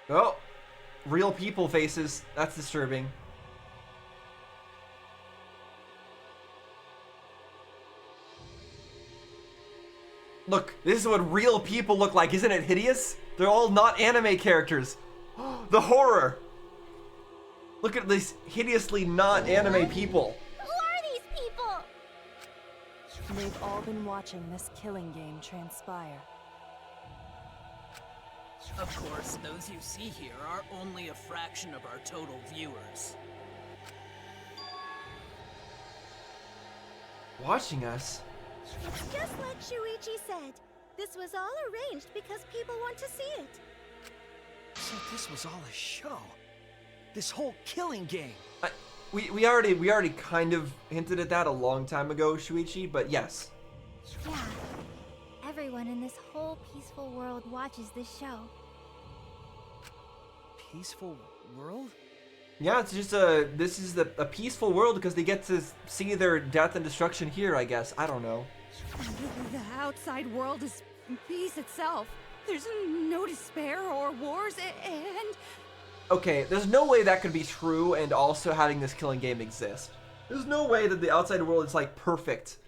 Oh, real people faces. That's disturbing. Look, this is what real people look like. Isn't it hideous? They're all not anime characters. The horror. Look at these hideously not anime people. Who are these people? They've all been watching this killing game transpire. Of course, those you see here are only a fraction of our total viewers. Watching us? It's just like Shuichi said. This was all arranged because people want to see it. So this was all a show. This whole killing game. We already kind of hinted at that a long time ago, Shuichi, but yes. Yeah. Everyone in this whole peaceful world watches this show. Peaceful world? Yeah, it's just this is a peaceful world because they get to see their death and destruction here, I guess. I don't know. The outside world is peace itself. There's no despair or wars, and... Okay, there's no way that could be true and also having this killing game exist. There's no way that the outside world is like perfect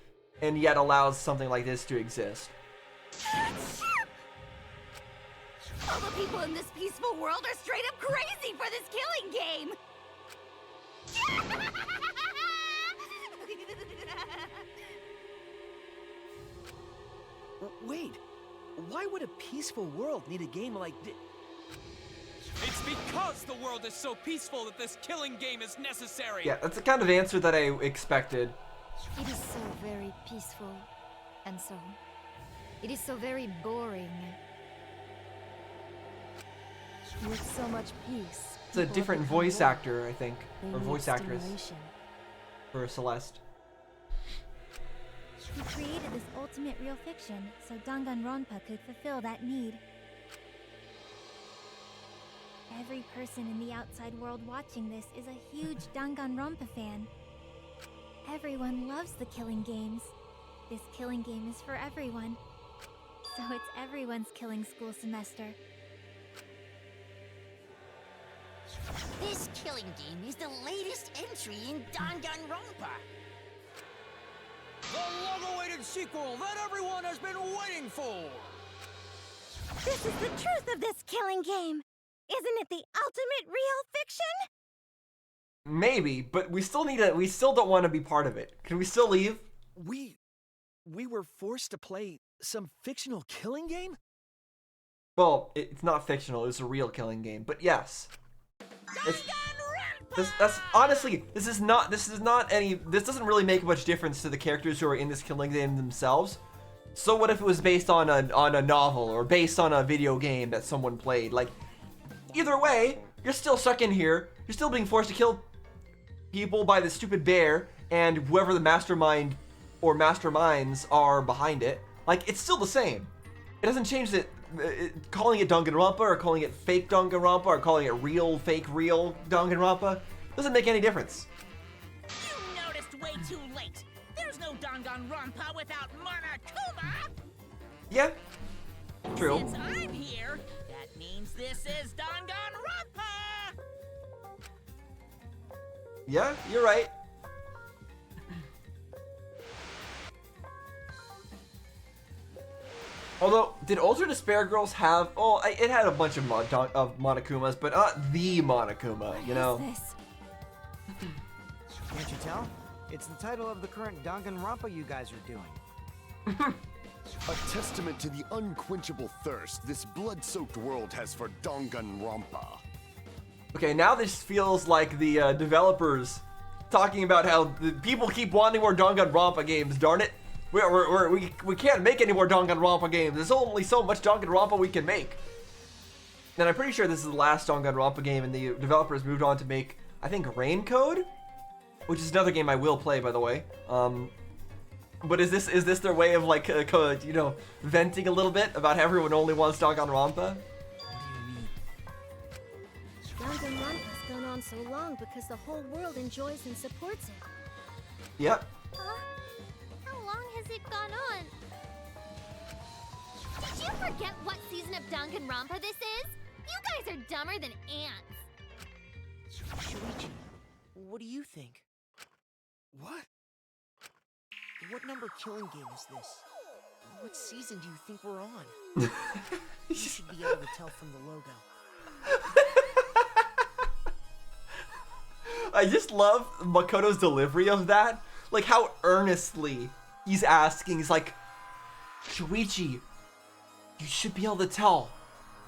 and yet allows something like this to exist. All the people in this peaceful world are straight up crazy for this killing game! Wait, why would a peaceful world need a game like this? It's because the world is so peaceful that this killing game is necessary. Yeah, that's the kind of answer that I expected. It is so very peaceful, and so... it is so very boring. with so much peace. It's a different voice actor, I think, or voice actress for Celeste. He created this ultimate real fiction so Danganronpa could fulfill that need. Every person in the outside world watching this is a huge Danganronpa fan. Everyone loves the killing games. This killing game is for everyone. So it's everyone's killing school semester. This killing game is the latest entry in Danganronpa. The long-awaited sequel that everyone has been waiting for! This is the truth of this killing game! Isn't it the ultimate real fiction? Maybe, but we still don't want to be part of it. Can we still leave? We were forced to play some fictional killing game? Well, it's not fictional, it's a real killing game, but yes. That's honestly, this doesn't really make much difference to the characters who are in this killing game themselves. So what if it was based on a novel or based on a video game that someone played? Like, either way, you're still stuck in here. You're still being forced to kill people by the stupid bear and whoever the mastermind or masterminds are behind it. Like, it's still the same. It doesn't change that. Calling it Danganronpa or calling it fake Danganronpa or calling it real, fake, real Danganronpa doesn't make any difference. You noticed way too late. There's no Danganronpa without Monokuma. Yeah, true. Since I'm here, that means this is Danganronpa. Yeah, you're right. Although, did Ultra Despair Girls have... Oh, it had a bunch of Monokumas, but not the Monokuma, you know? What is this? Can't you tell? It's the title of the current Danganronpa you guys are doing. A testament to the unquenchable thirst this blood-soaked world has for Danganronpa. Okay, now this feels like the developers talking about how the people keep wanting more Danganronpa games, darn it. We can't make any more Danganronpa games. There's only so much Danganronpa we can make. And I'm pretty sure this is the last Danganronpa game, and the developers moved on to make, I think, Rain Code, which is another game I will play, by the way. But is this their way of like, venting a little bit about how everyone only wants Danganronpa? Danganronpa's gone on so long because the whole world enjoys and supports it. Yep. Huh? How long has it gone on? Did you forget what season of Danganronpa this is? You guys are dumber than ants. Shuichi, what do you think? What? What number killing game is this? What season do you think we're on? You should be able to tell from the logo. I just love Makoto's delivery of that. Like how earnestly he's asking. He's like, Shuichi, you should be able to tell.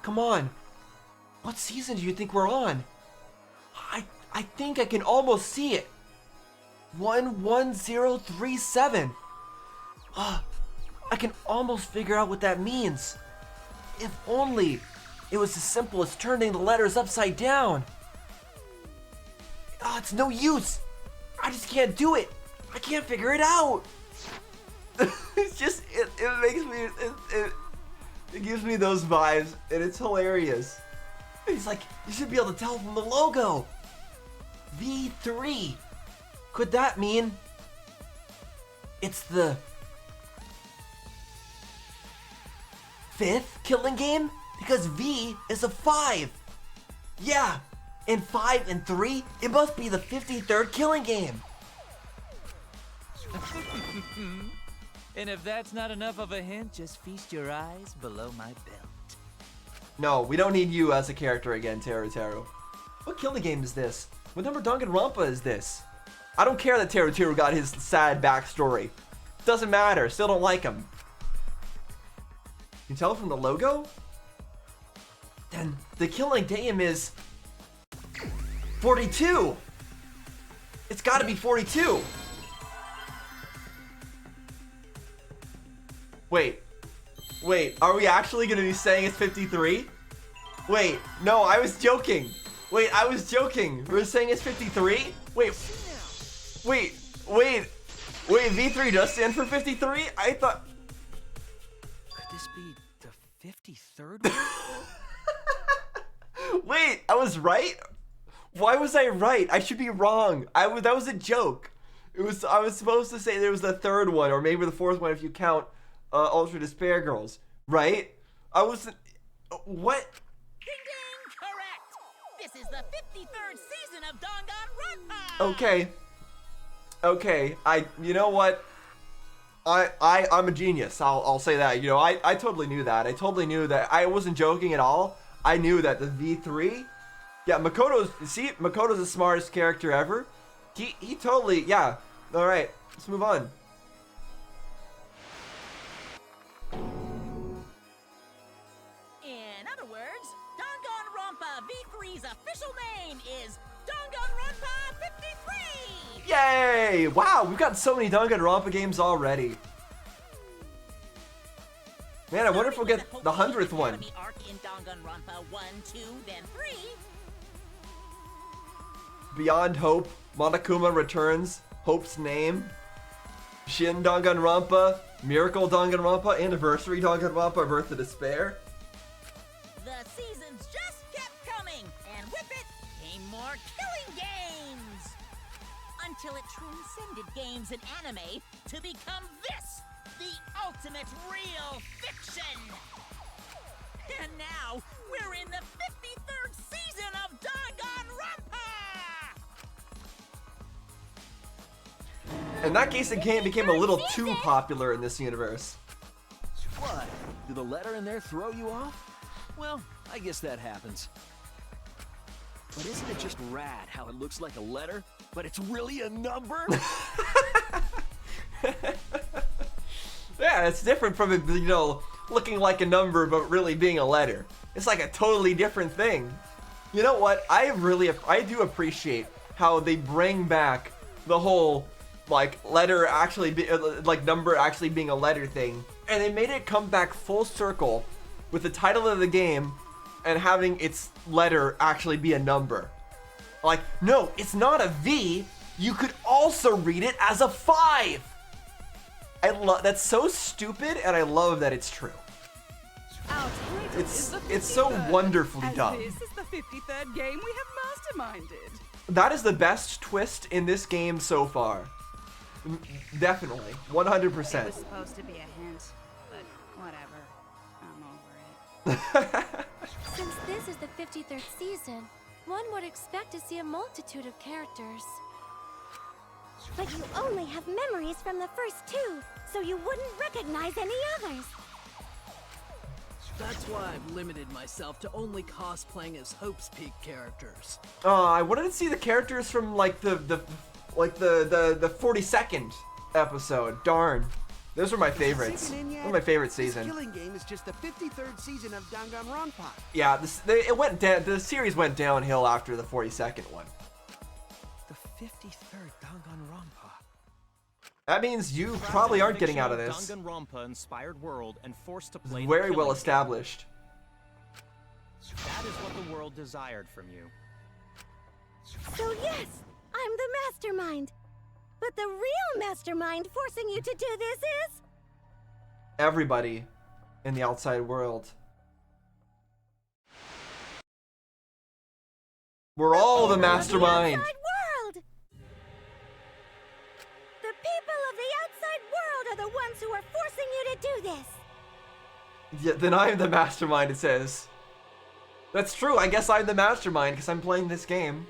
Come on. What season do you think we're on? I think I can almost see it. 11037. I can almost figure out what that means. If only it was as simple as turning the letters upside down. It's no use. I just can't do it. I can't figure it out. It's just, it makes me, it gives me those vibes, and it's hilarious. He's like, you should be able to tell from the logo. V3. Could that mean it's the 5th killing game? Because V is a 5. Yeah, and 5 and 3, it must be the 53rd killing game. And if that's not enough of a hint, just feast your eyes below my belt. No, we don't need you as a character again, Teru. What killing game is this? What number Danganronpa is this? I don't care that Teru got his sad backstory. Doesn't matter, still don't like him. You can tell from the logo? Then the killing game is 42. It's gotta be 42. Wait, are we actually gonna be saying it's 53? Wait, no, I was joking. Wait, I was joking. We're saying it's 53? Wait, V3 does stand for 53? I thought... Could this be the 53rd one? Wait, I was right? Why was I right? I should be wrong. That was a joke. I was supposed to say there was the 3rd one, or maybe the 4th one if you count Ultra Despair Girls, right? I wasn't... What? Ding ding, correct! This is the 53rd season of Danganronpa! Okay, you know what? I'm a genius. I'll say that. You know, I totally knew that. I totally knew that. I wasn't joking at all. I knew that the V3. Yeah, Makoto's the smartest character ever. He totally, yeah. All right, let's move on. In other words, Danganronpa V3's official name is Danganronpa 53! Yay! Wow, we've got so many Danganronpa games already. Man, I wonder if we'll get the 100th one. Arc in Danganronpa 1, 2, then 3. Beyond Hope, Monokuma Returns, Hope's Name, Shin Danganronpa, Miracle Danganronpa, Anniversary Danganronpa, Birth of Despair. The seasons just kept coming, and with it came more killing games! Until it transcended games and anime to become this, the ultimate real fiction! And now, we're in the 53rd season of Danganronpa! In that case, the game became a little too popular in this universe. What? Did the letter in there throw you off? Well, I guess that happens. But isn't it just rad how it looks like a letter, but it's really a number? Yeah, it's different from it, you know, looking like a number but really being a letter. It's like a totally different thing. You know what? I do appreciate how they bring back the whole like letter actually like number actually being a letter thing, and they made it come back full circle with the title of the game and having its letter actually be a number. Like, no, it's not a V. You could also read it as a 5. I love that's so stupid, and I love that it's true. It's so wonderfully done. This is the 53rd game we have masterminded. That is the best twist in this game so far. Definitely, 100%. It was supposed to be a hint, but whatever. I'm over it. Since this is the 53rd season, one would expect to see a multitude of characters. But you only have memories from the first two, so you wouldn't recognize any others. That's why I've limited myself to only cosplaying as Hope's Peak characters. I wanted to see the characters from like the 42nd episode. Darn. Those were my favorites. Those were my favorite season. This Killing Game is just the 53rd season of Danganronpa. Yeah, the series went downhill after the 42nd one. The 53rd Danganronpa. That means you probably aren't getting out of this. Danganronpa-inspired world and forced to play Very well established. That is what the world desired from you. So yes, I'm the mastermind. But the real mastermind forcing you to do this is... Everybody in the outside world. We're all the mastermind. The outside world. The people of the outside world are the ones who are forcing you to do this. Yeah, then I'm the mastermind, it says. That's true, I guess I'm the mastermind because I'm playing this game.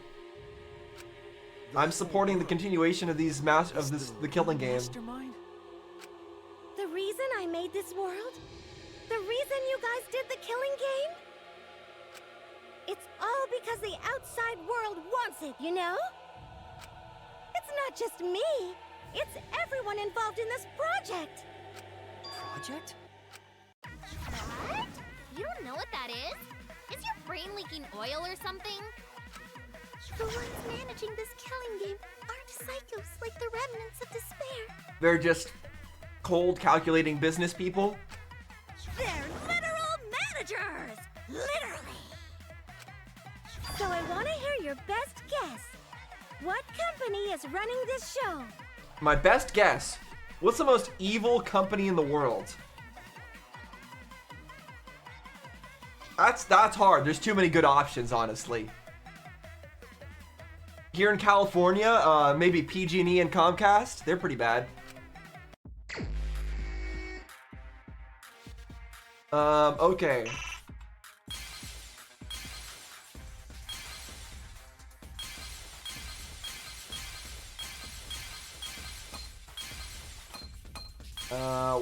I'm supporting the continuation of these the Killing Game. Mastermind? The reason I made this world? The reason you guys did the Killing Game? It's all because the outside world wants it, you know? It's not just me. It's everyone involved in this project. Project? What? You don't know what that is? Is your brain leaking oil or something? The ones managing this Killing Game aren't psychos like the remnants of despair. They're just cold, calculating business people. They're literal managers! Literally! So I want to hear your best guess. What company is running this show? My best guess. What's the most evil company in the world? That's hard. There's too many good options, honestly. Here in California, maybe PG&E and Comcast. They're pretty bad. Okay.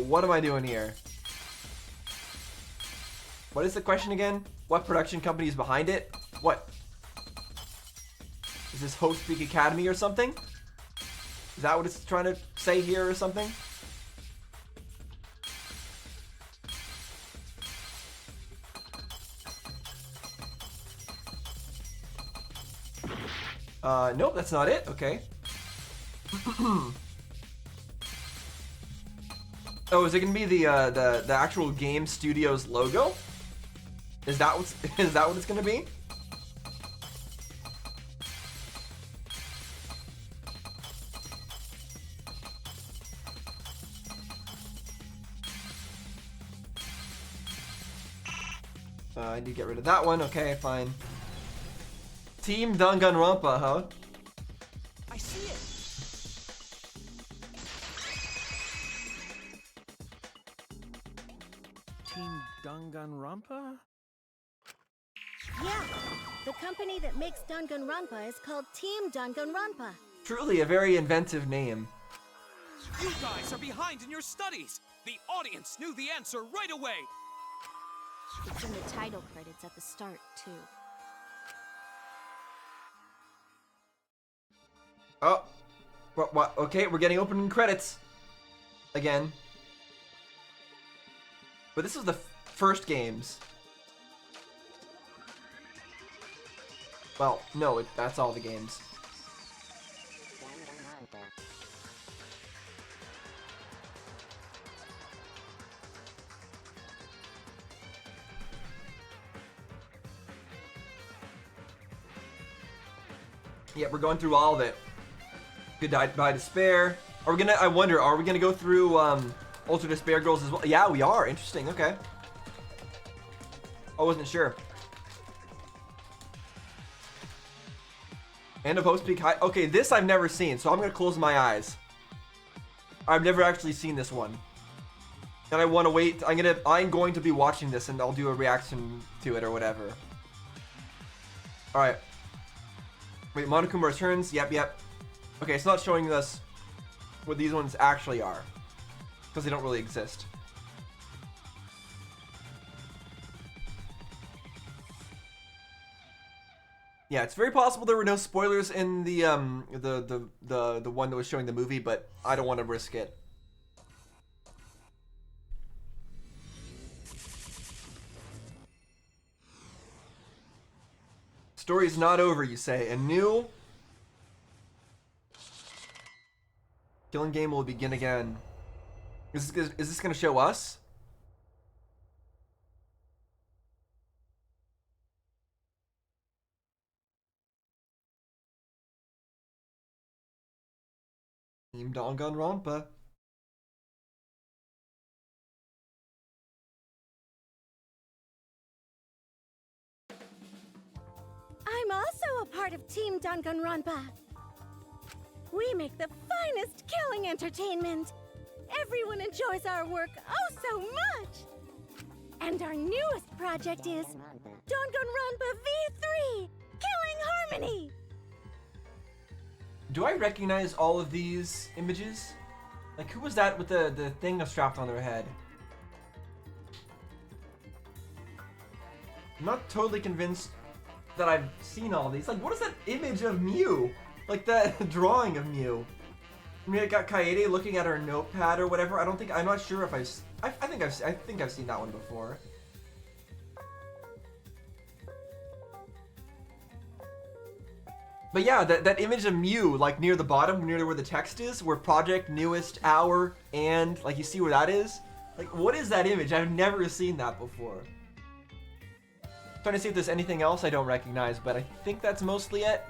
What am I doing here? What is the question again? What production company is behind it? What? Is this Hope Speak Academy or something? Is that what it's trying to say here or something? Nope, that's not it. Okay. Oh, is it gonna be the actual game studio's logo? Is that what it's gonna be? I need to get rid of that one. Okay, fine. Team Danganronpa, huh? I see it. Team Danganronpa? Yeah, the company that makes Danganronpa is called Team Danganronpa. Truly a very inventive name. You guys are behind in your studies! The audience knew the answer right away! It's in the title credits at the start, too. Oh. What? Okay, we're getting opening credits. Again. But this is the first games. Well, no, that's all the games. Yeah, we're going through all of it. Goodbye Despair. Are we gonna? I wonder. Are we gonna go through Ultra Despair Girls as well? Yeah, we are. Interesting. Okay. I wasn't sure. End of Hope Speak High. Okay, this I've never seen, so I'm gonna close my eyes. I've never actually seen this one. And I want to wait. I'm going to be watching this, and I'll do a reaction to it or whatever. All right. Wait, Monokuma returns. Yep. Okay, it's not showing us what these ones actually are, because they don't really exist. Yeah, it's very possible there were no spoilers in the one that was showing the movie, but I don't want to risk it. Story's not over, you say. A new killing game will begin again. Is this gonna show us? Team Danganronpa. I'm also a part of Team Danganronpa. We make the finest killing entertainment. Everyone enjoys our work oh so much. And our newest project is Danganronpa V3, Killing Harmony. Do I recognize all of these images? Like, who was that with the thing strapped on their head? I'm not totally convinced that I've seen all these. Like, what is that image of Mew? Like that drawing of Mew. I mean, I got Kaede looking at her notepad or whatever. I'm not sure if I think I've seen that one before. But yeah, that image of Mew, like near the bottom, near where the text is, where project, newest, hour, and, like, you see where that is? Like, what is that image? I've never seen that before. Trying to see if there's anything else I don't recognize, but I think that's mostly it.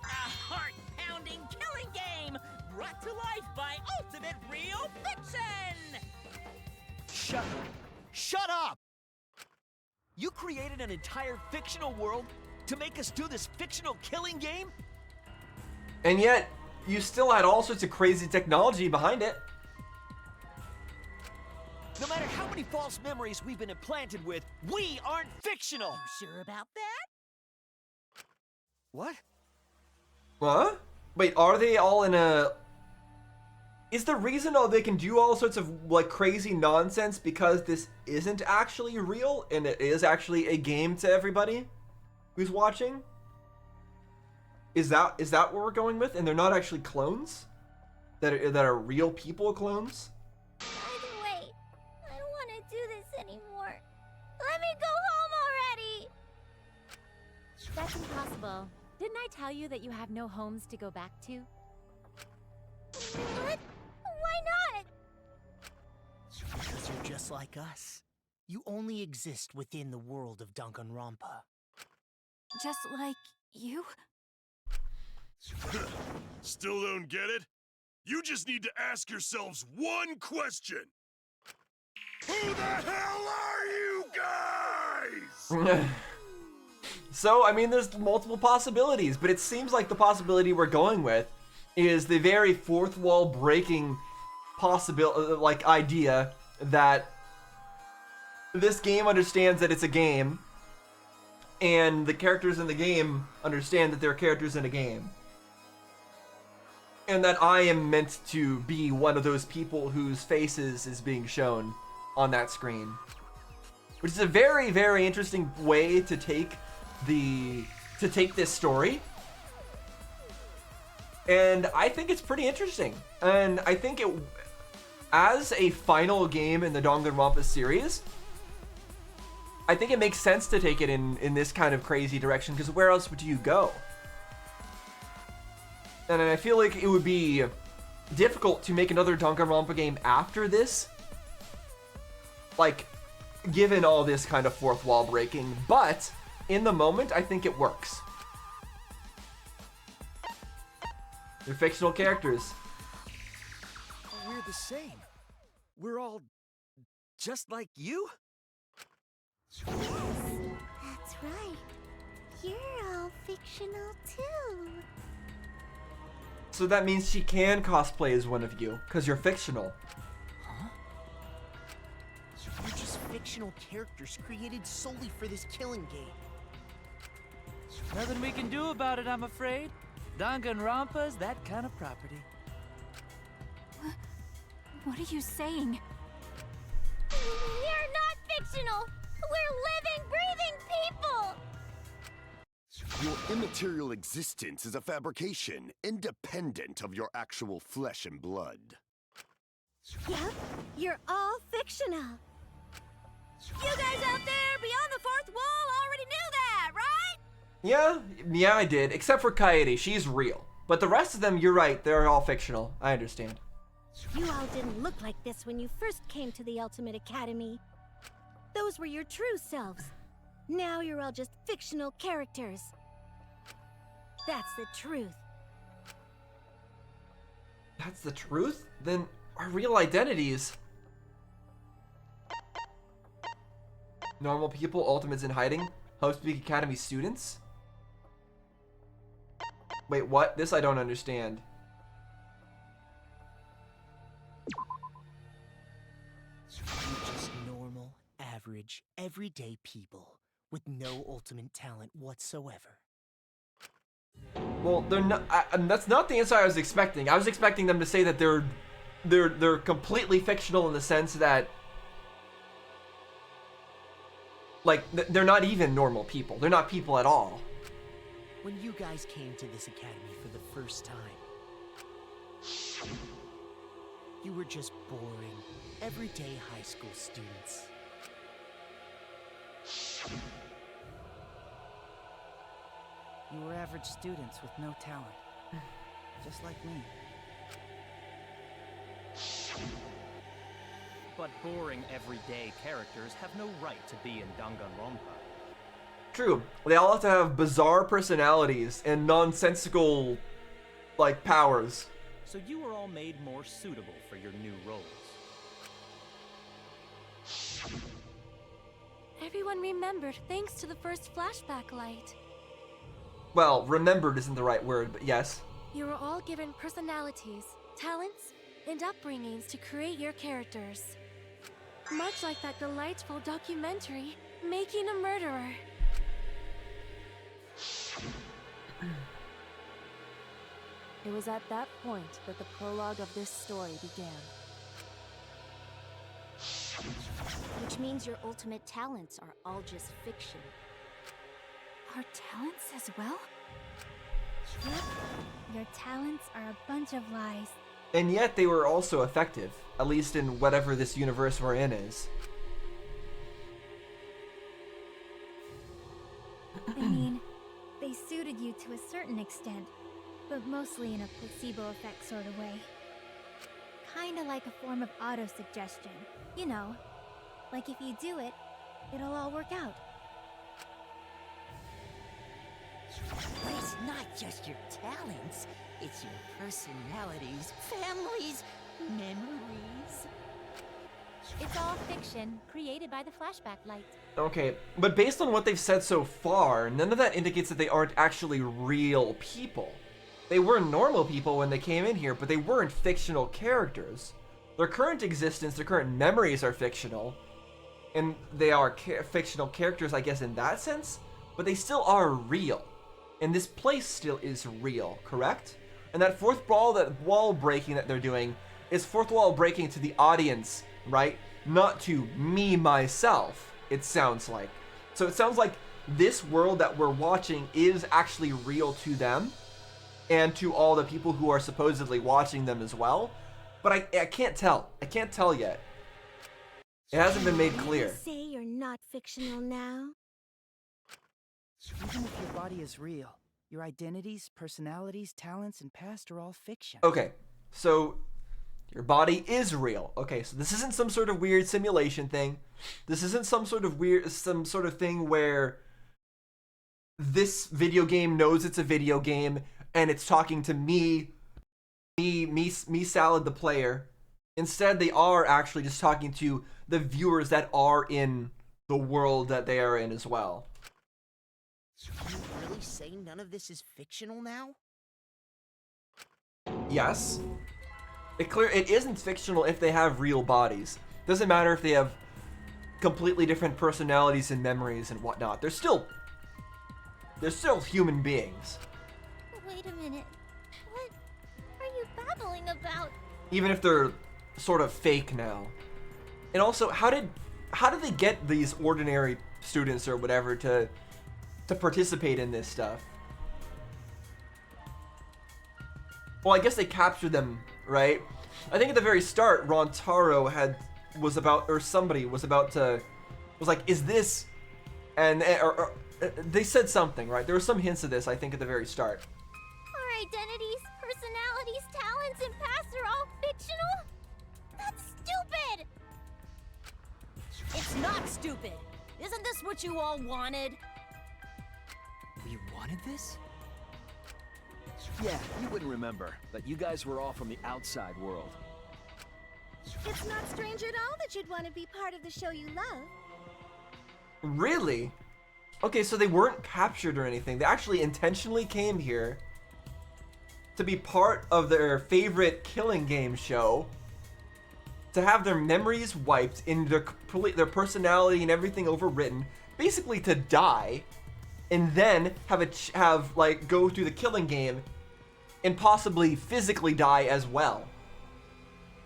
A heart-pounding killing game brought to life by Ultimate Real Fiction! Shut up! You created an entire fictional world to make us do this fictional killing game? And yet, you still had all sorts of crazy technology behind it. No matter how many false memories we've been implanted with, we aren't fictional! You sure about that? What? Huh? Wait, are they all in a... Is the reason they can do all sorts of, like, crazy nonsense because this isn't actually real and it is actually a game to everybody who's watching? Is that what we're going with? And they're not actually clones? That are real people clones? By the way, I don't want to do this anymore. Let me go home already! That's impossible. Didn't I tell you that you have no homes to go back to? What? Why not? Because you're just like us. You only exist within the world of Danganronpa. Just like you? Still don't get it? You just need to ask yourselves one question. Who the hell are you guys? So, I mean, there's multiple possibilities, but it seems like the possibility we're going with is the very fourth wall breaking idea that this game understands that it's a game, and the characters in the game understand that they're characters in a game. And that I am meant to be one of those people whose faces is being shown on that screen. Which is a very, very interesting way to take this story. And I think it's pretty interesting. And I think it, as a final game in the Danganronpa series, I think it makes sense to take it in this kind of crazy direction, because where else would you go? And I feel like it would be difficult to make another Danganronpa game after this, like, given all this kind of fourth wall breaking, but in the moment, I think it works. They're fictional characters. We're the same. We're all just like you? That's right. You're all fictional too. So that means she can cosplay as one of you, because you're fictional. Huh? You're just fictional characters created solely for this killing game. Nothing we can do about it, I'm afraid. Danganronpa's that kind of property. What are you saying? We're not fictional! We're living, breathing people! Your immaterial existence is a fabrication, independent of your actual flesh and blood. Yep, you're all fictional. You guys out there beyond the fourth wall already knew that, right? Yeah, I did. Except for Kaede, she's real. But the rest of them, you're right, they're all fictional. I understand. You all didn't look like this when you first came to the Ultimate Academy. Those were your true selves. Now you're all just fictional characters. That's the truth. That's the truth? Then our real identities... Normal people, Ultimates in hiding, Host Peak Academy students? Wait, what? This I don't understand. You're just normal, average, everyday people with no ultimate talent whatsoever. Well, they're not. That's not the answer I was expecting. I was expecting them to say that they're completely fictional in the sense that, like, they're not even normal people. They're not people at all. When you guys came to this academy for the first time, you were just boring, everyday high school students. You were average students with no talent. Just like me. But boring everyday characters have no right to be in Danganronpa. True. They all have to have bizarre personalities and nonsensical, like, powers. So you were all made more suitable for your new roles. Everyone remembered thanks to the first flashback light. Well, remembered isn't the right word, but yes. You were all given personalities, talents, and upbringings to create your characters. Much like that delightful documentary, Making a Murderer. It was at that point that the prologue of this story began. Which means your ultimate talents are all just fiction. Our talents as well? Yep. Your talents are a bunch of lies. And yet they were also effective, at least in whatever this universe we're in is. I mean, they suited you to a certain extent, but mostly in a placebo effect sort of way. Kinda like a form of auto-suggestion. You know, like if you do it, it'll all work out. But it's not just your talents, it's your personalities, families, memories. It's all fiction, created by the flashback light. Okay, but based on what they've said so far, none of that indicates that they aren't actually real people. They were normal people when they came in here, but they weren't fictional characters. Their current existence, their current memories are fictional, and they are fictional characters, I guess, in that sense, but they still are real. And this place still is real, correct? And that fourth wall breaking that they're doing is fourth wall breaking to the audience, right? Not to me, myself, it sounds like. So it sounds like this world that we're watching is actually real to them and to all the people who are supposedly watching them as well. But I can't tell. I can't tell yet. It hasn't been made clear. You say you're not fictional now? Even if your body is real, your identities, personalities, talents, and past are all fiction. Okay, so your body is real. Okay, so this isn't some sort of weird simulation thing. This isn't some sort of thing where this video game knows it's a video game and it's talking to me, Salad the player. Instead, they are actually just talking to the viewers that are in the world that they are in as well. Can you really say none of this is fictional now? Yes. It isn't fictional if they have real bodies. Doesn't matter if they have completely different personalities and memories and whatnot. They're still human beings. Wait a minute. What are you babbling about? Even if they're sort of fake now. And also, how did they get these ordinary students or whatever to participate in this stuff? Well, I guess they captured them, right? I think at the very start, Rontaro was like, is this, and or they said something, right? There were some hints of this, I think, at the very start. Our identities, personalities, talents, and pasts are all fictional? That's stupid! It's not stupid. Isn't this what you all wanted? We wanted this? Yeah, you wouldn't remember, but you guys were all from the outside world. It's not strange at all that you'd want to be part of the show you love. Really? Okay, so they weren't captured or anything. They actually intentionally came here to be part of their favorite killing game show, to have their memories wiped, in their personality and everything overwritten, basically to die, and then go through the killing game and possibly physically die as well.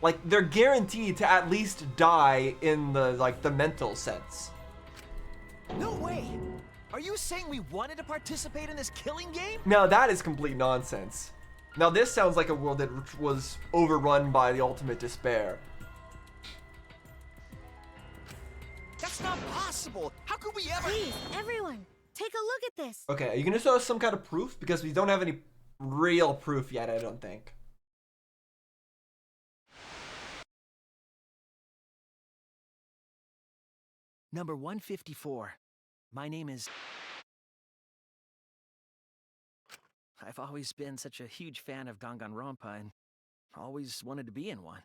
Like, they're guaranteed to at least die in the mental sense. No way! Are you saying we wanted to participate in this killing game? Now that is complete nonsense. Now this sounds like a world that was overrun by the ultimate despair. That's not possible! How could we ever— Please, everyone, take a look at this. Okay, are you gonna show us some kind of proof? Because we don't have any real proof yet, I don't think. Number 154. My name is... I've always been such a huge fan of Danganronpa and always wanted to be in one.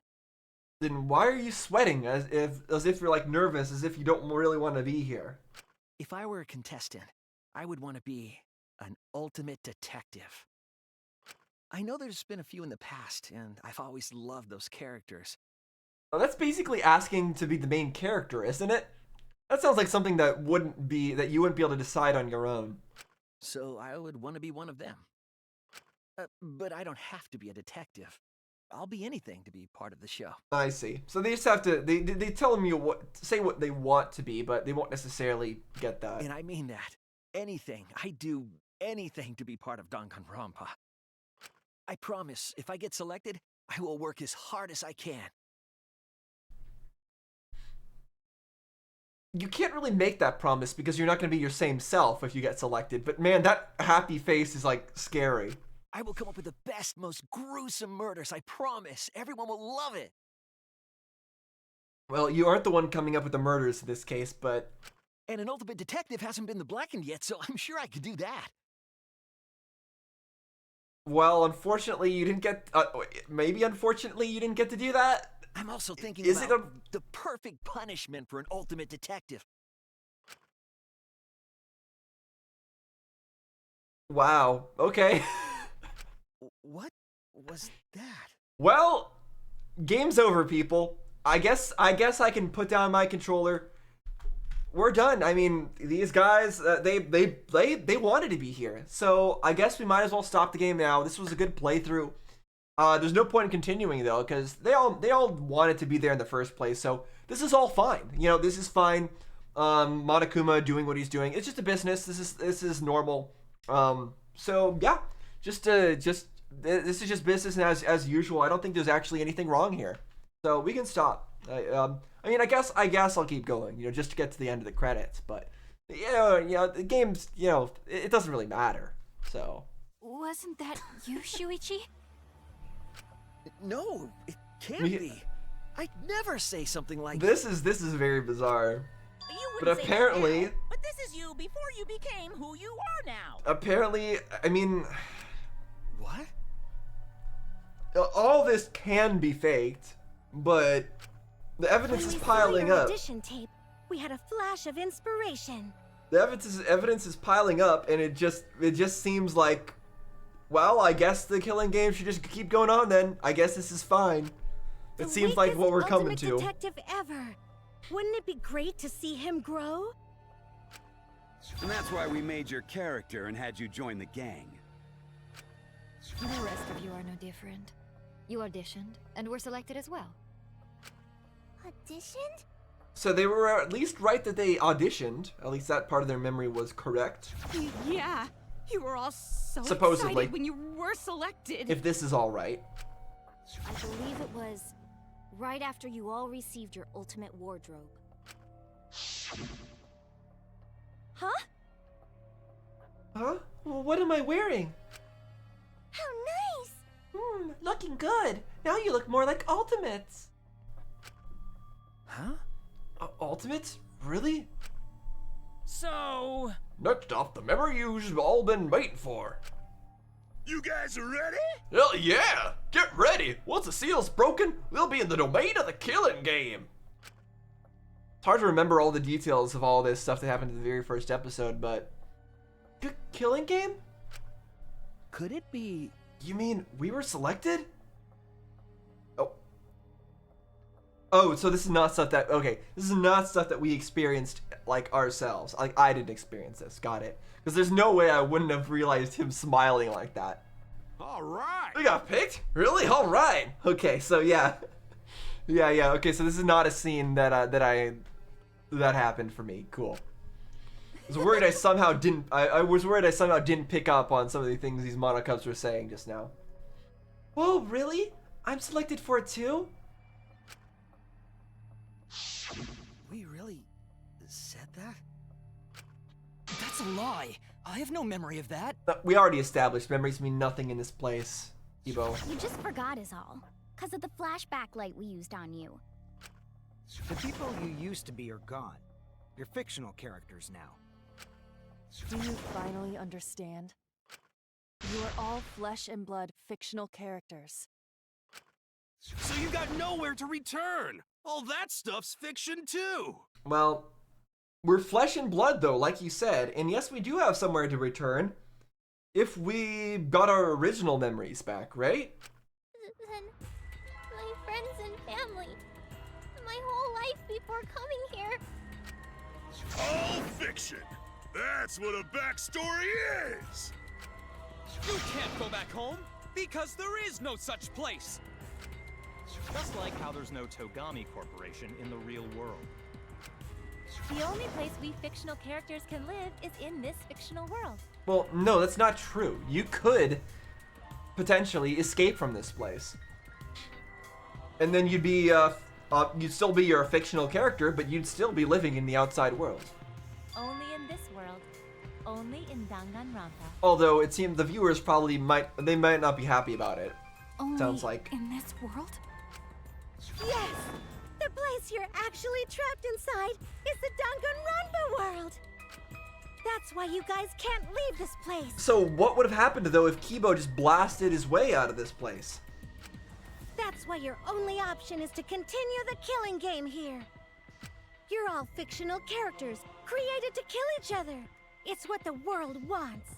Then why are you sweating as if you're like nervous, as if you don't really want to be here? If I were a contestant, I would want to be an ultimate detective. I know there's been a few in the past, and I've always loved those characters. Well, that's basically asking to be the main character, isn't it? That sounds like something that you wouldn't be able to decide on your own. So I would want to be one of them. But I don't have to be a detective. I'll be anything to be part of the show. I see. So they just have to, they tell them say what they want to be, but they won't necessarily get that. And I mean that. Anything. I do anything to be part of Danganronpa. I promise, if I get selected, I will work as hard as I can. You can't really make that promise because you're not going to be your same self if you get selected. But man, that happy face is like scary. I will come up with the best, most gruesome murders, I promise. Everyone will love it. Well, you aren't the one coming up with the murders in this case, but... And an ultimate detective hasn't been the blackened yet, so I'm sure I could do that. Well, unfortunately, you didn't get... maybe unfortunately, you didn't get to do that? I'm also thinking about the perfect punishment for an ultimate detective. Wow, okay. What was that? Well, game's over, people. I guess I can put down my controller. We're done. I mean, these guys, they wanted to be here. So I guess we might as well stop the game now. This was a good playthrough. There's no point in continuing though, because they all wanted to be there in the first place. So this is all fine. You know, this is fine. Monokuma doing what he's doing. It's just a business. This is normal. So yeah, this is just business as usual. I don't think there's actually anything wrong here. So we can stop. I mean, I guess I'll keep going, you know, just to get to the end of the credits. But you know, the game's, you know, it doesn't really matter. So. Wasn't that you, Shuichi? No, it can't be. I'd never say something like this. This is very bizarre. But apparently, but this is you before you became who you are now. Apparently, I mean, what? All this can be faked, but the evidence is piling up. Audition tape, we had a flash of inspiration. The evidence is piling up, and it just seems like well, I guess the killing game should just keep going on then. I guess this is fine. It seems like what we're coming to. Detective ever. Wouldn't it be great to see him grow? And that's why we made your character and had you join the gang. The rest of you are no different. You auditioned and were selected as well. Auditioned? So they were at least right that they auditioned. At least that part of their memory was correct. Yeah, you were all so Supposedly. excited when you were selected. If this is all right. I believe it was right after you all received your ultimate wardrobe. Huh? Huh? Well, what am I wearing? How nice! Looking good. Now you look more like Ultimates. Huh? Ultimates? Really? So... Next up, the memory you've all been waiting for. You guys are ready? Hell yeah! Get ready! Once the seal's broken, we'll be in the domain of the killing game. It's hard to remember all the details of all this stuff that happened in the very first episode, but... Killing game? Could it be... You mean we were selected? Oh, so this is not stuff that... Okay, this is not stuff that we experienced, like, ourselves. Like, I didn't experience this. Got it. Because there's no way I wouldn't have realized him smiling like that. All right. We got picked? Really? All right. Okay, so yeah. Yeah. Okay, so this is not a scene that happened for me. Cool. I was worried I somehow didn't... I was worried I somehow didn't pick up on some of the things these monocups were saying just now. Whoa, really? I'm selected for it too? We really said that? That's a lie. I have no memory of that. We already established memories mean nothing in this place, Ebo. You just forgot is all. Because of the flashback light we used on you. The people you used to be are gone. You're fictional characters now. Do you finally understand? You are all flesh and blood fictional characters. So you got nowhere to return. All that stuff's fiction too. Well, we're flesh and blood though, like you said, and yes, we do have somewhere to return if we got our original memories back, right? Then my friends and family. My whole life before coming here. All fiction. That's what a backstory is. You can't go back home, because there is no such place. Just like how there's no Togami Corporation in the real world. The only place we fictional characters can live is in this fictional world. Well, no, that's not true. You could potentially escape from this place. And then you'd be, you'd still be your fictional character, but you'd still be living in the outside world. Only in this world. Only in Danganronpa. Although it seems the viewers probably might not be happy about it. Only Sounds like. in this world? Yes! The place you're actually trapped inside is the Danganronpa world! That's why you guys can't leave this place! So what would have happened though if Kibo just blasted his way out of this place? That's why your only option is to continue the killing game here. You're all fictional characters, created to kill each other. It's what the world wants.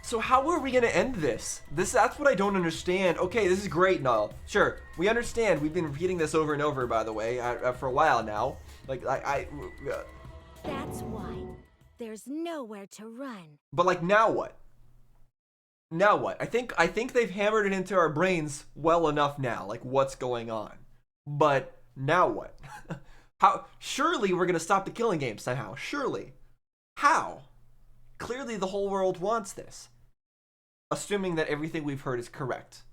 So how are we gonna end this? That's what I don't understand. Okay, this is great and all. Sure, we understand. We've been repeating this over and over, by the way, for a while now. Like, That's why there's nowhere to run. But like, now what? Now what? I think they've hammered it into our brains well enough now. Like, what's going on? But now what? How? Surely we're gonna stop the killing game somehow. Surely. How? Clearly the whole world wants this. Assuming that everything we've heard is correct.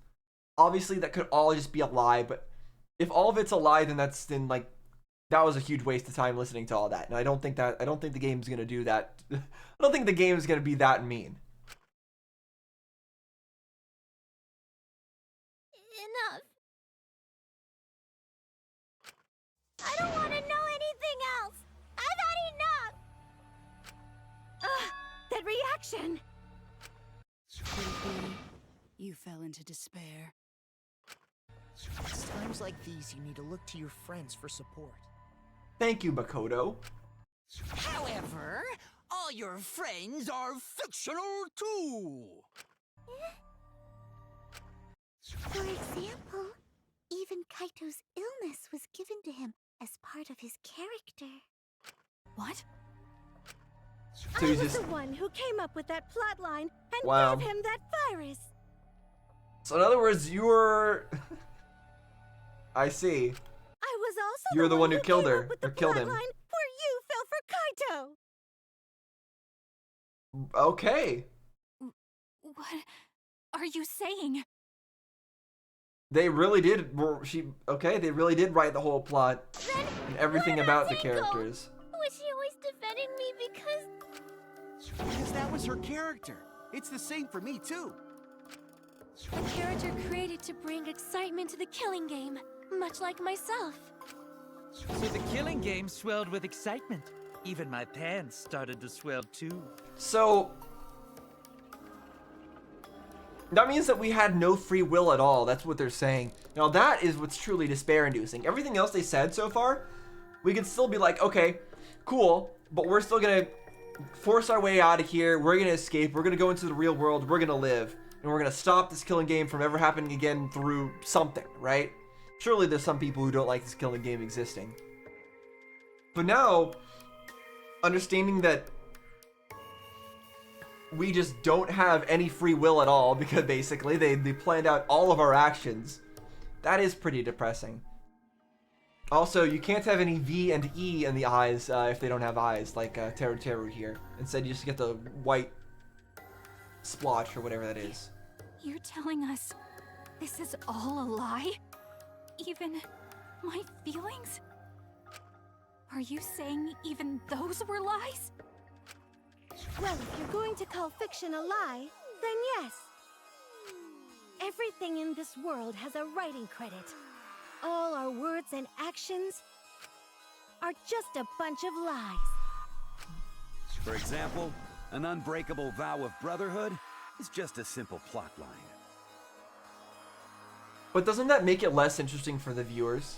Obviously that could all just be a lie, but if all of it's a lie, then that was a huge waste of time listening to all that. And I don't think the game's gonna do that. I don't think the game is gonna be that mean. Enough. I don't want to know anything else. I've had enough. That reaction! Could it be you fell into despair? It's times like these you need to look to your friends for support. Thank you, Makoto. However, all your friends are fictional too. For example, even Kaito's illness was given to him as part of his character. What? So I he's was just... the one who came up with that plotline and Wow. gave him that virus. So in other words, you were... I see. I was also You were the one who killed came her, up with or the killed him. plotline where you fell for Kaito. Okay. What are you saying? They really did. They really did write the whole plot and everything about the characters. Was she always defending me because... Because that was her character. It's the same for me, too. A character created to bring excitement to the killing game, much like myself. So the killing game swelled with excitement. Even my pants started to swell too. So that means that we had no free will at all. That's what they're saying. Now that is what's truly despair-inducing. Everything else they said so far, we could still be like, okay, cool, but we're still gonna force our way out of here. We're gonna escape. We're gonna go into the real world. We're gonna live. And we're gonna stop this killing game from ever happening again through something, right? Surely there's some people who don't like this killing game existing. But now, understanding that we just don't have any free will at all, because basically they planned out all of our actions, that is pretty depressing. Also, you can't have any V and E in the eyes if they don't have eyes, like Teru Teru here. Instead, you just get the white splotch or whatever that is. You're telling us this is all a lie? Even my feelings? Are you saying even those were lies? Well, if you're going to call fiction a lie, then yes. Everything in this world has a writing credit. All our words and actions are just a bunch of lies. For example, an unbreakable vow of brotherhood is just a simple plot line. But doesn't that make it less interesting for the viewers?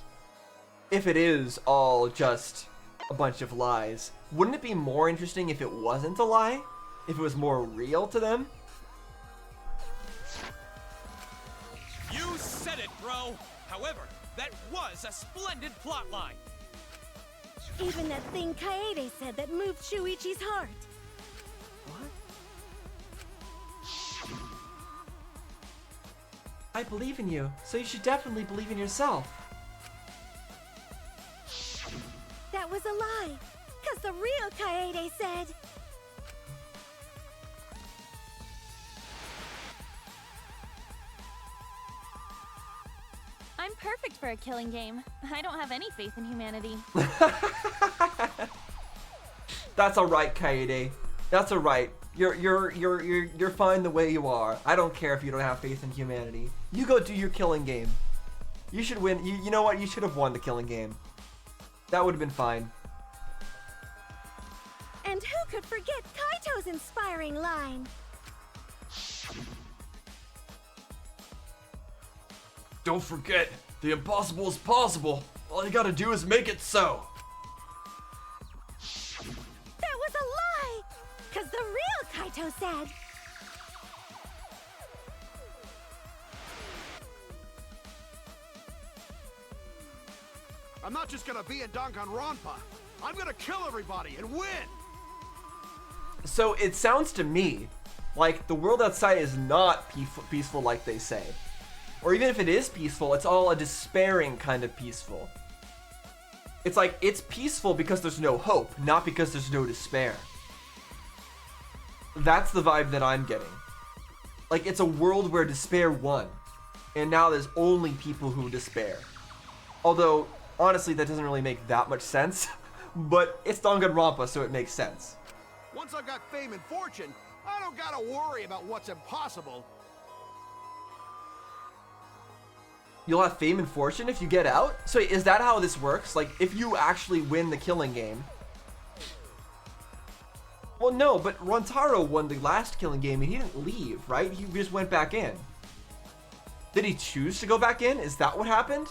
If it is all just a bunch of lies, wouldn't it be more interesting if it wasn't a lie? If it was more real to them? You said it, bro! However, that was a splendid plotline! Even that thing Kaede said that moved Shuichi's heart. I believe in you, so you should definitely believe in yourself. That was a lie, because the real Kaede said... I'm perfect for a killing game. I don't have any faith in humanity. That's alright, Kaede. That's alright. You're fine the way you are. I don't care if you don't have faith in humanity. You go do your killing game. You should win. You know what? You should have won the killing game. That would have been fine. And who could forget Kaito's inspiring line? Don't forget, the impossible is possible. All you gotta do is make it so. That was a lie! Because the real Kaito said... I'm not just gonna be in Danganronpa. I'm gonna kill everybody and win! So it sounds to me like the world outside is not peaceful like they say. Or even if it is peaceful, it's all a despairing kind of peaceful. It's like, it's peaceful because there's no hope, not because there's no despair. That's the vibe that I'm getting. Like, it's a world where despair won, and now there's only people who despair. Although, honestly, that doesn't really make that much sense, but it's Danganronpa, so it makes sense. Once I've got fame and fortune, I don't gotta worry about what's impossible. You'll have fame and fortune if you get out? So is that how this works? Like, if you actually win the killing game? Well, no, but Rantaro won the last killing game and he didn't leave, right? He just went back in. Did he choose to go back in? Is that what happened?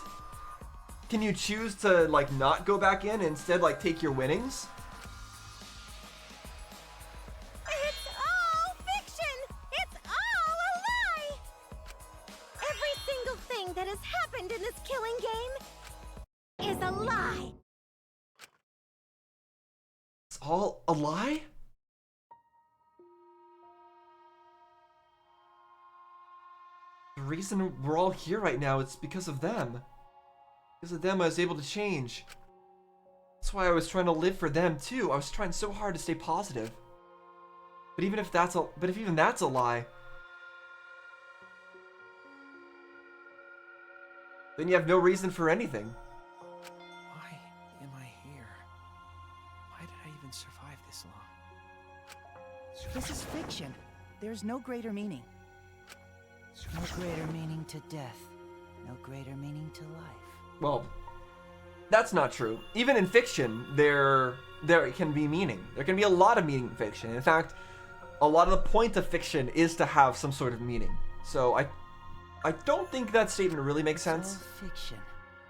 Can you choose to, like, not go back in and instead, like, take your winnings? It's all fiction! It's all a It's all a lie? The reason we're all here right now, it's because of them. Because of them, I was able to change. That's why I was trying to live for them too. I was trying so hard to stay positive. But even if that's a lie, then you have no reason for anything. Why am I here? Why did I even survive this long? This is fiction. There's no greater meaning. No greater meaning to death. No greater meaning to life. Well, that's not true. Even in fiction, there can be meaning. There can be a lot of meaning in fiction. In fact, a lot of the point of fiction is to have some sort of meaning. So I don't think that statement really makes sense. It's all fiction.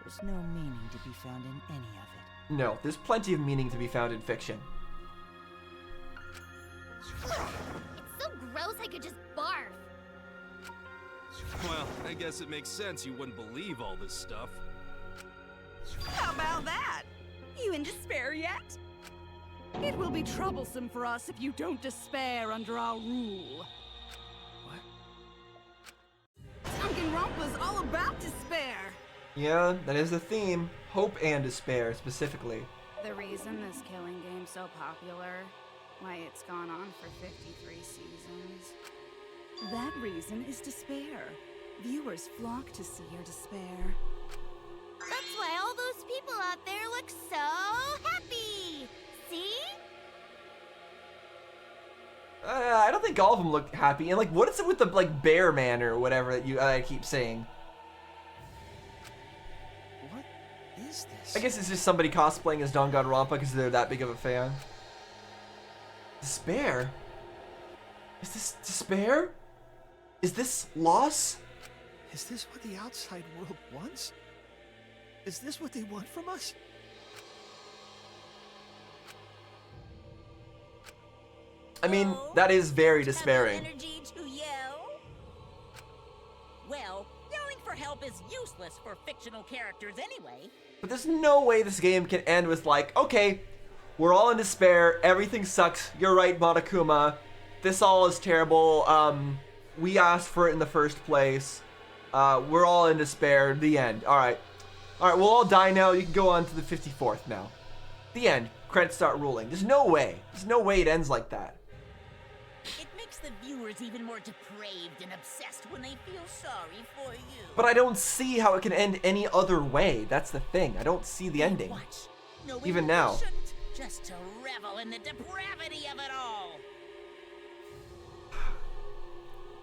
There's no meaning to be found in any of it. No, there's plenty of meaning to be found in fiction. It's so gross I could just barf. Well, I guess it makes sense you wouldn't believe all this stuff. How about that? You in despair yet? It will be troublesome for us if you don't despair under our rule. Danganronpa's all about despair. Yeah, that is the theme. Hope and despair, specifically. The reason this killing game's so popular, why it's gone on for 53 seasons. That reason is despair. Viewers flock to see your despair. That's why all those people out there look so happy. See? I don't think all of them look happy. And like, what is it with the like bear man or whatever that I keep saying? What is this? I guess it's just somebody cosplaying as Danganronpa because they're that big of a fan. Despair? Is this despair? Is this loss? Is this what the outside world wants? Is this what they want from us? I mean, that is very despairing. Energy to yell? Well, yelling for help is useless for fictional characters anyway. But there's no way this game can end with like, okay, we're all in despair, everything sucks, you're right, Monokuma, this all is terrible, we asked for it in the first place, we're all in despair, the end. Alright, we'll all die now, you can go on to the 54th now. The end, credits start rolling. There's no way it ends like that. It makes the viewers even more depraved and obsessed when they feel sorry for you. But I don't see how it can end any other way, that's the thing, I don't see the ending. Watch. No even now. Just to revel in the depravity of it all.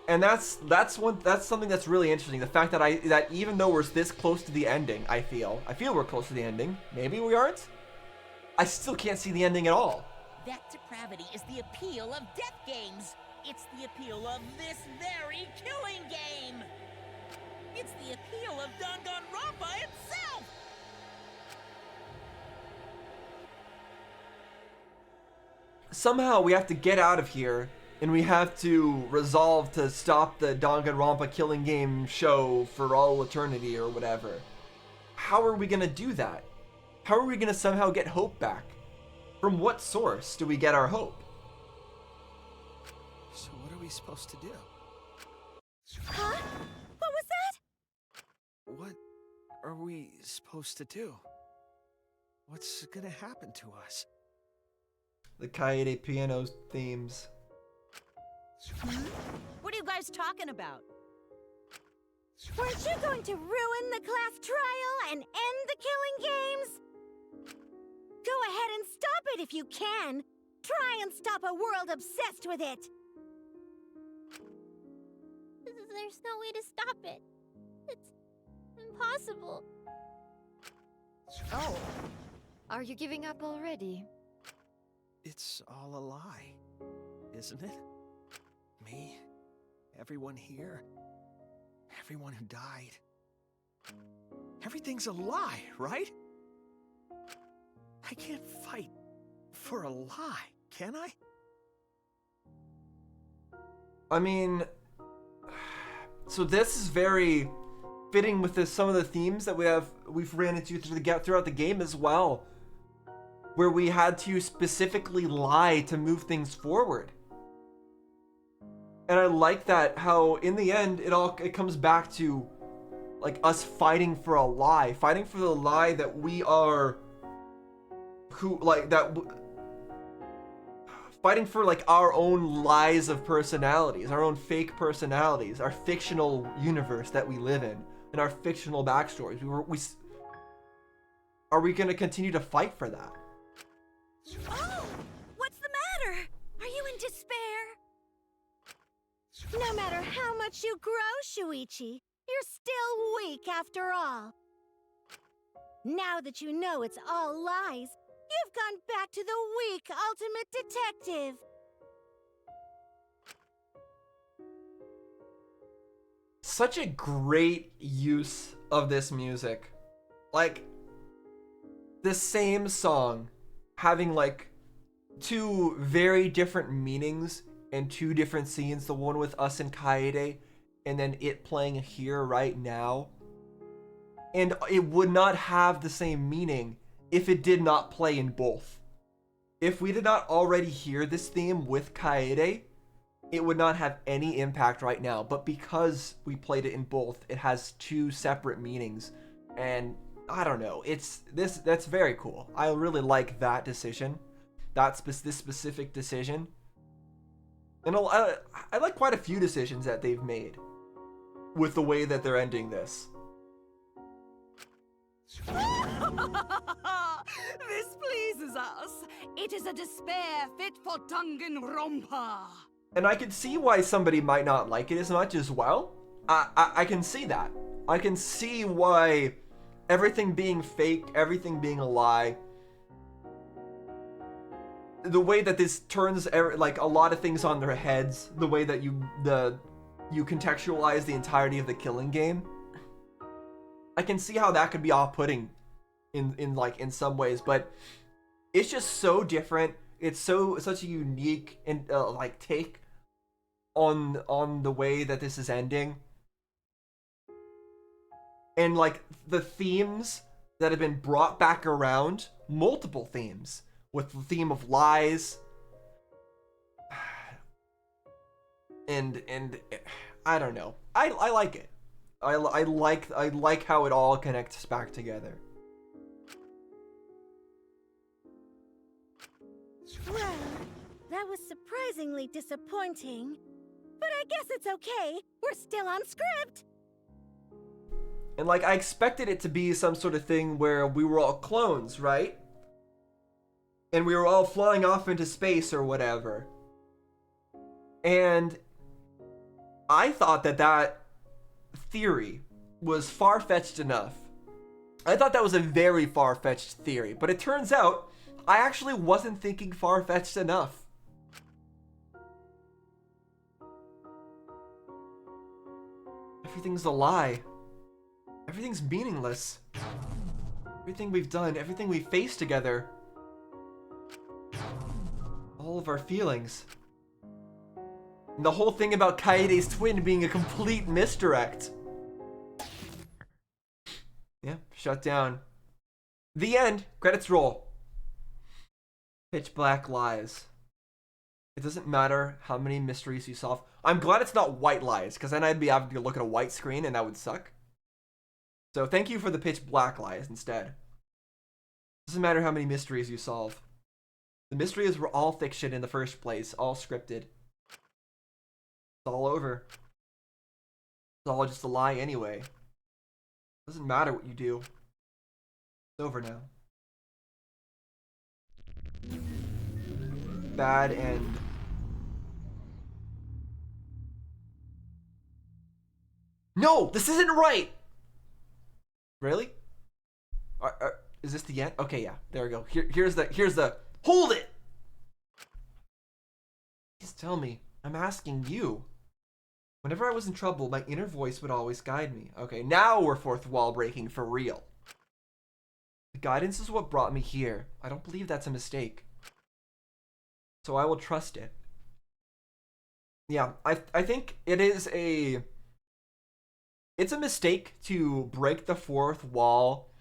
And that's something that's really interesting. The fact that even though we're this close to the ending, I feel we're close to the ending. Maybe we aren't. I still can't see the ending at all. That depravity is the appeal of death games. It's the appeal of this very killing game. It's the appeal of Danganronpa itself. Somehow we have to get out of here. And we have to resolve to stop the Danganronpa killing game show for all eternity or whatever. How are we gonna do that? How are we gonna somehow get hope back? From what source do we get our hope? So what are we supposed to do? Huh? What was that? What are we supposed to do? What's gonna happen to us? The Kaede piano themes. What are you guys talking about? Weren't you going to ruin the class trial and end the killing games? Go ahead and stop it if you can. Try and stop a world obsessed with it. There's no way to stop it. It's impossible. Oh. Are you giving up already? It's all a lie, isn't it? Me, everyone here, everyone who died. Everything's a lie, right? I can't fight for a lie, can I? I mean, so this is very fitting with some of the themes that we've ran into throughout the game as well. where we had to specifically lie to move things forward. And I like that, how in the end it comes back to like us fighting for a lie, fighting for the lie that we are fighting for like our own lies of personalities, our own fake personalities, our fictional universe that we live in, and our fictional backstories. Are we gonna continue to fight for that? Oh! What's the matter? Are you in despair? No matter how much you grow, Shuichi, you're still weak after all. Now that you know it's all lies, you've gone back to the weak ultimate detective. Such a great use of this music. Like, the same song having like two very different meanings in two different scenes, the one with us and Kaede, and then it playing here right now. And it would not have the same meaning if it did not play in both. If we did not already hear this theme with Kaede, it would not have any impact right now. But because we played it in both, it has two separate meanings. And I don't know, that's very cool. I really like that decision. This specific decision. And I like quite a few decisions that they've made with the way that they're ending this. This pleases us. It is a despair fit for Danganronpa. And I can see why somebody might not like it as much as well. I can see that. I can see why everything being fake, everything being a lie, the way that this turns like a lot of things on their heads, the way that you contextualize the entirety of the Killing Game, I can see how that could be off-putting in some ways, but it's just so different. It's such a unique and like take on the way that this is ending, and like the themes that have been brought back around, multiple themes, with the theme of lies, and I don't know. I like it. I like how it all connects back together. Well, that was surprisingly disappointing. But I guess it's okay. We're still on script. And like, I expected it to be some sort of thing where we were all clones, right? And we were all flying off into space or whatever. And I thought that theory was far-fetched enough. I thought that was a very far-fetched theory, but it turns out I actually wasn't thinking far-fetched enough. Everything's a lie. Everything's meaningless. Everything we've done, everything we faced together, all of our feelings. And the whole thing about Kaede's twin being a complete misdirect. Yeah, shut down. The end. Credits roll. Pitch black lies. It doesn't matter how many mysteries you solve. I'm glad it's not white lies, because then I'd be having to look at a white screen and that would suck. So thank you for the pitch black lies instead. Doesn't matter how many mysteries you solve. The mysteries were all fiction in the first place, all scripted. It's all over. It's all just a lie anyway. Doesn't matter what you do. It's over now. Bad end. No, this isn't right. Really? Is this the end? Okay, yeah. There we go. Here's the. Hold it. Please tell me. I'm asking you. Whenever I was in trouble, my inner voice would always guide me. Okay, now we're fourth wall breaking for real. The guidance is what brought me here. I don't believe that's a mistake. So I will trust it. Yeah, I think it is it's a mistake to break the fourth wall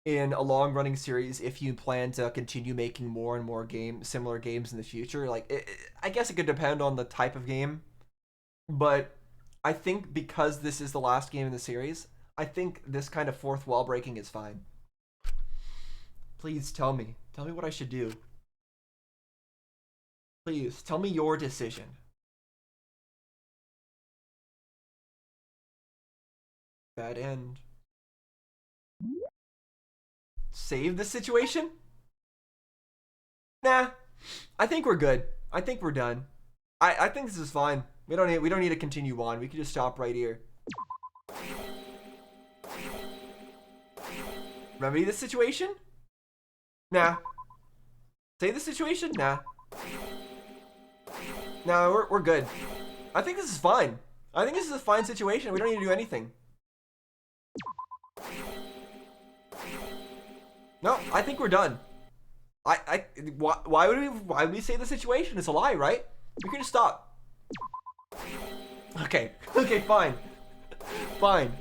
in a long-running series if you plan to continue making more and more similar games in the future. Like, I guess it could depend on the type of game, but I think because this is the last game in the series, I think this kind of fourth wall breaking is fine. Please tell me what I should do. Please tell me your decision. Bad end. Save the situation? Nah, I think we're good. I think we're done. I think this is fine. We don't need to continue on. We can just stop right here. Remedy the situation? Nah. Save the situation? Nah. Nah, we're good. I think this is fine. I think this is a fine situation. We don't need to do anything. No, I think we're done. Why would we save the situation? It's a lie, right? We can just stop. Okay, fine. Fine.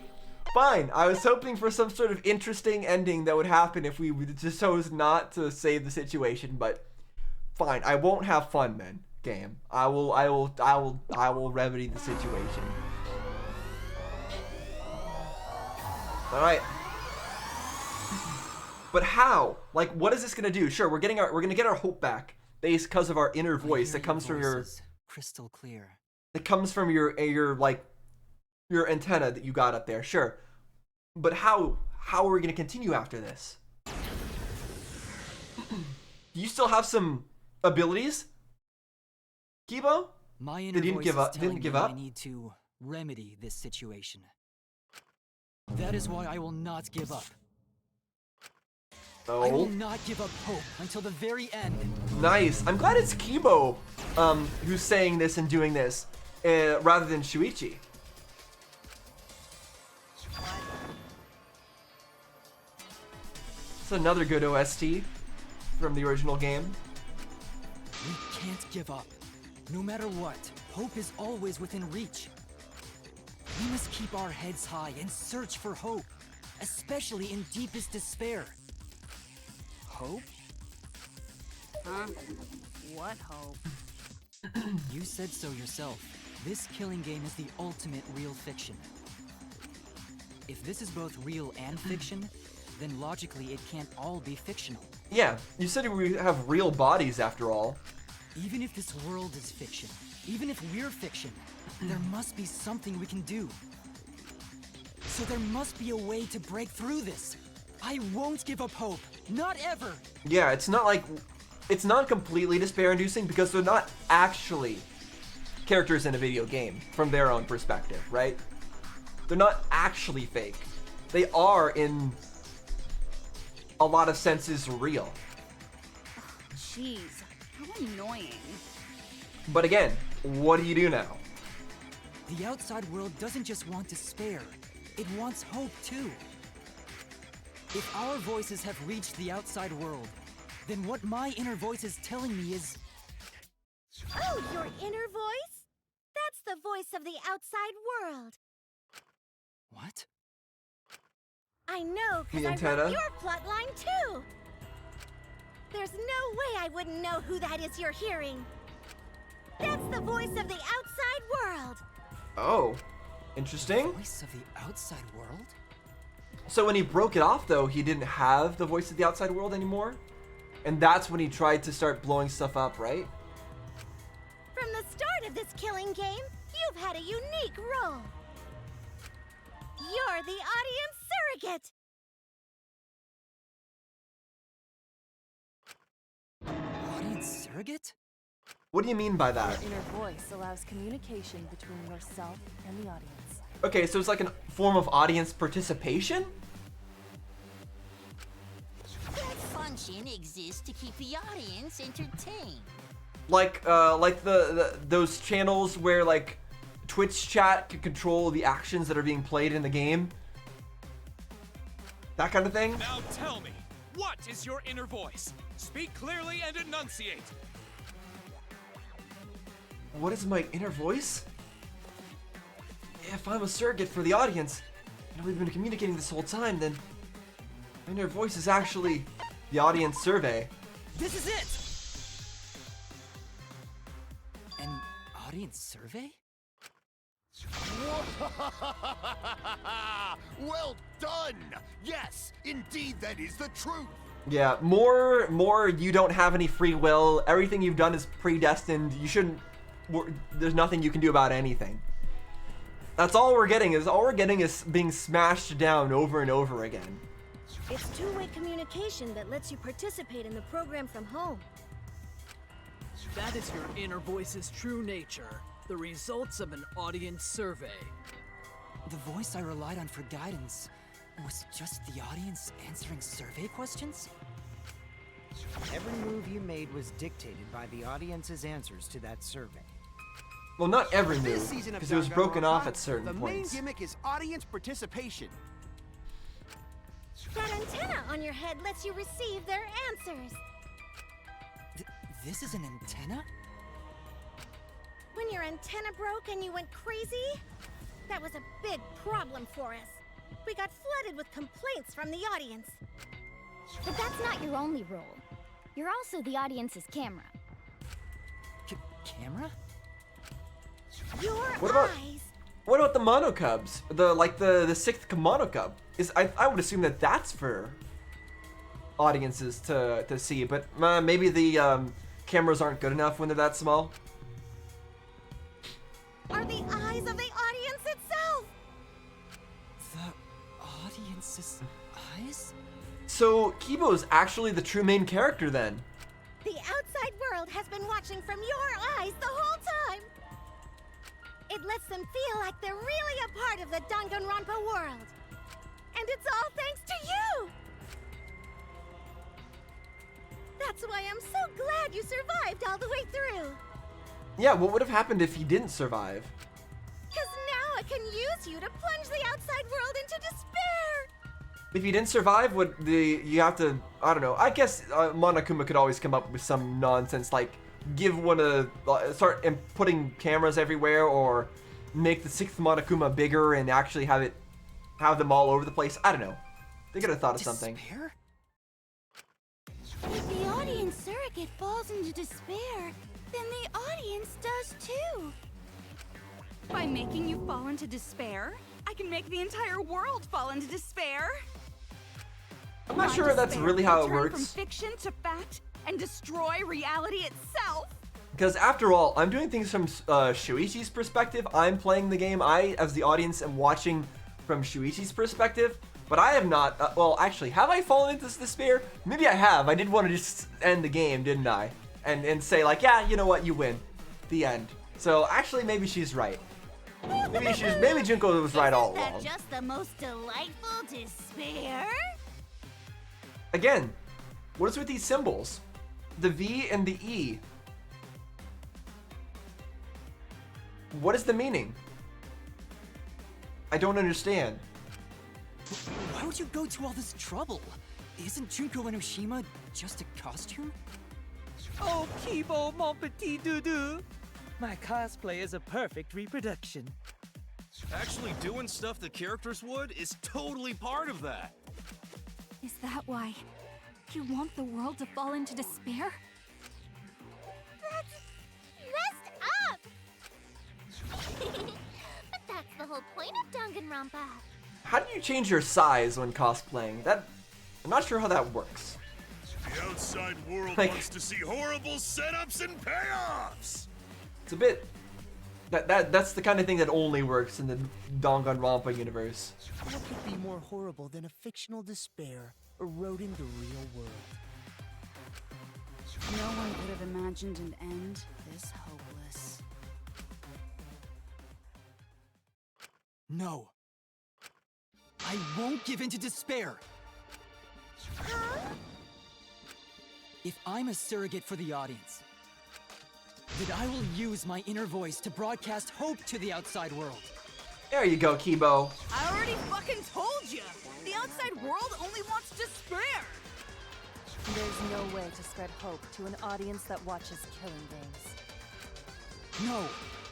I was hoping for some sort of interesting ending that would happen if we just chose not to save the situation, but fine. I won't have fun then, game. I will remedy the situation. All right. But how? Like, what is this gonna do? Sure, we're gonna get our hope back, based because of our inner voice that comes from your crystal clear. It comes from your antenna that you got up there. Sure, but how are we gonna continue after this? Do you still have some abilities, Kibo? My inner didn't voice give up. is telling Didn't give me up. I need to remedy this situation. That is why I will not give up. I will not give up hope until the very end. Nice. I'm glad it's Kibo who's saying this and doing this rather than Shuichi. It's another good OST from the original game. We can't give up. No matter what, hope is always within reach. We must keep our heads high and search for hope, especially in deepest despair. Hope? Huh? What hope? You said so yourself. This killing game is the ultimate real fiction. If this is both real and fiction, then logically it can't all be fictional. Yeah, you said we have real bodies after all. Even if this world is fiction, even if we're fiction, there must be something we can do. So there must be a way to break through this. I won't give up hope. Not ever. Yeah, it's not completely despair-inducing because they're not actually characters in a video game from their own perspective, right? They're not actually fake. They are, in a lot of senses, real. Jeez, how annoying. But again, what do you do now? The outside world doesn't just want despair. It wants hope too. If our voices have reached the outside world, then what my inner voice is telling me is... Oh, your inner voice? That's the voice of the outside world. What? I know, because I wrote your plotline too. There's no way I wouldn't know who that is you're hearing. That's the voice of the outside world. Oh, interesting. Voice of the outside world? So when he broke it off, though, he didn't have the voice of the outside world anymore? And that's when he tried to start blowing stuff up, right? From the start of this killing game, you've had a unique role. You're the audience surrogate. Audience surrogate? What do you mean by that? Your inner voice allows communication between yourself and the audience. Okay, so it's like a form of audience participation? That function exists to keep the audience entertained. Like those channels where like Twitch chat can control the actions that are being played in the game? That kind of thing? Now tell me, what is your inner voice? Speak clearly and enunciate. What is my inner voice? If I'm a surrogate for the audience, and we've been communicating this whole time, then And her voice is actually the audience survey. This is it! An audience survey? Well done! Yes, indeed that is the truth! Yeah, more you don't have any free will. Everything you've done is predestined. You shouldn't, there's nothing you can do about anything. That's all we're getting is being smashed down over and over again. It's two-way communication that lets you participate in the program from home. That is your inner voice's true nature. The results of an audience survey. The voice I relied on for guidance was just the audience answering survey questions? Every move you made was dictated by the audience's answers to that survey. Well, not every This move, season of because it was broken Danganronpa, off at certain the points. main gimmick is audience participation. That antenna on your head lets you receive their answers. This is an antenna? When your antenna broke and you went crazy, that was a big problem for us. We got flooded with complaints from the audience. But that's not your only role. You're also the audience's camera. Camera? Your What about the monocubs? The sixth monocub? I would assume that that's for audiences to see, but maybe the cameras aren't good enough when they're that small. Are the eyes of the audience itself. The audience's eyes? So Kibo is actually the true main character then. The outside world has been watching from your eyes the whole time. It lets them feel like they're really a part of the Danganronpa world. And it's all thanks to you! That's why I'm so glad you survived all the way through. Yeah, what would have happened if he didn't survive? Because now I can use you to plunge the outside world into despair. If you didn't survive, you have to, I don't know, I guess Monokuma could always come up with some nonsense like give one a, start putting cameras everywhere or make the sixth Monokuma bigger and actually have them all over the place. I don't know. They could have thought of something. If the audience surrogate falls into despair, then the audience does too. By making you fall into despair, I can make the entire world fall into despair. I'm not sure that's really how it Turn works. from fiction to fact and destroy reality itself. Because after all, I'm doing things from Shuichi's perspective. I'm playing the game. I, as the audience, am watching from Shuichi's perspective. But I have not, well, actually, have I fallen into despair? Maybe I have. I did want to just end the game, didn't I? And say like, yeah, you know what, you win. The end. So actually, maybe she's right. Maybe Junko was right all along. Isn't that just the most delightful despair? Again, what is with these symbols? The V and the E. What is the meaning? I don't understand. Why would you go to all this trouble? Isn't Junko Enoshima just a costume? Oh, Kibo, mon petit doudou. My cosplay is a perfect reproduction. Actually doing stuff the characters would is totally part of that. Is that why you want the world to fall into despair? That's messed up! But that's the whole point of Danganronpa. How do you change your size when cosplaying? I'm not sure how that works. The outside world Like- wants to see horrible setups and payoffs. It's a bit. That's the kind of thing that only works in the Danganronpa universe. What could be more horrible than a fictional despair eroding the real world? No one could have imagined an end this hopeless. No. I won't give in to despair. If I'm a surrogate for the audience, then I will use my inner voice to broadcast hope to the outside world. There you go, Kibo. I already fucking told you! The outside world only wants despair! There's no way to spread hope to an audience that watches killing games. No,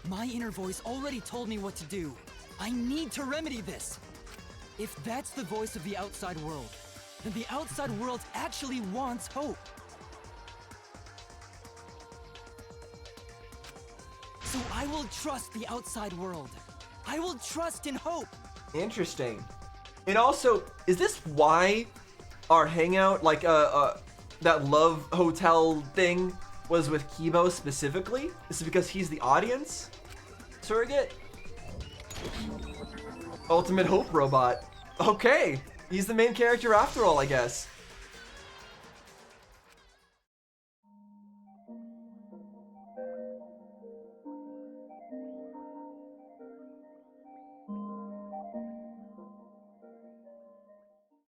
my inner voice already told me what to do. I need to remedy this. If that's the voice of the outside world, then the outside world actually wants hope. So I will trust the outside world. I will trust in hope. Interesting. And also, is this why our hangout, like that love hotel thing, was with Kibo specifically? Is it because he's the audience surrogate? Ultimate Hope Robot. Okay, he's the main character after all, I guess.